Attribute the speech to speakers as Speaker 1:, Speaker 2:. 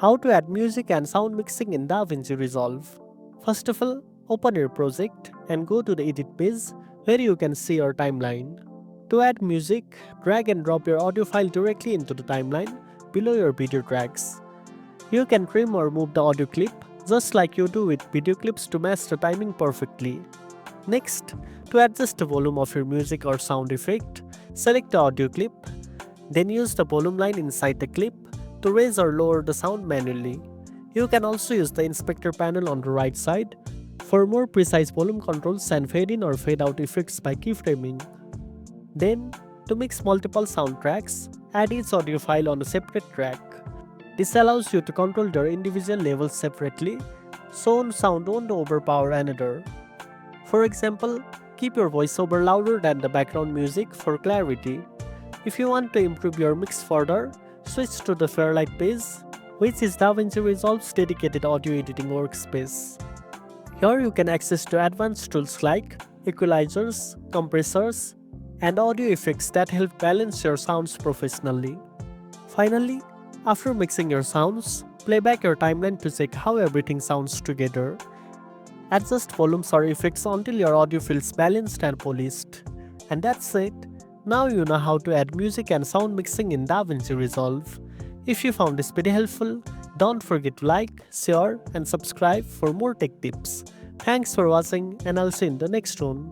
Speaker 1: How to add music and sound mixing in DaVinci Resolve. First of all, open your project and go to the edit page where you can see your timeline. To add music, drag and drop your audio file directly into the timeline below your video tracks. You can trim or move the audio clip just like you do with video clips to match the timing perfectly. Next, to adjust the volume of your music or sound effect, select the audio clip, then use the volume line inside the clip to raise or lower the sound manually. You can also use the inspector panel on the right side for more precise volume controls and fade in or fade out effects by keyframing. Then, to mix multiple soundtracks, add each audio file on a separate track. This allows you to control their individual levels separately, so one sound won't overpower another. For example, keep your voiceover louder than the background music for clarity. If you want to improve your mix further, switch to the Fairlight page, which is DaVinci Resolve's dedicated audio editing workspace. Here you can access to advanced tools like equalizers, compressors, and audio effects that help balance your sounds professionally. Finally, after mixing your sounds, play back your timeline to check how everything sounds together. Adjust volumes or effects until your audio feels balanced and polished. And that's it. Now you know how to add music and sound mixing in DaVinci Resolve. If you found this video helpful, don't forget to like, share, and subscribe for more tech tips. Thanks for watching, and I'll see you in the next one.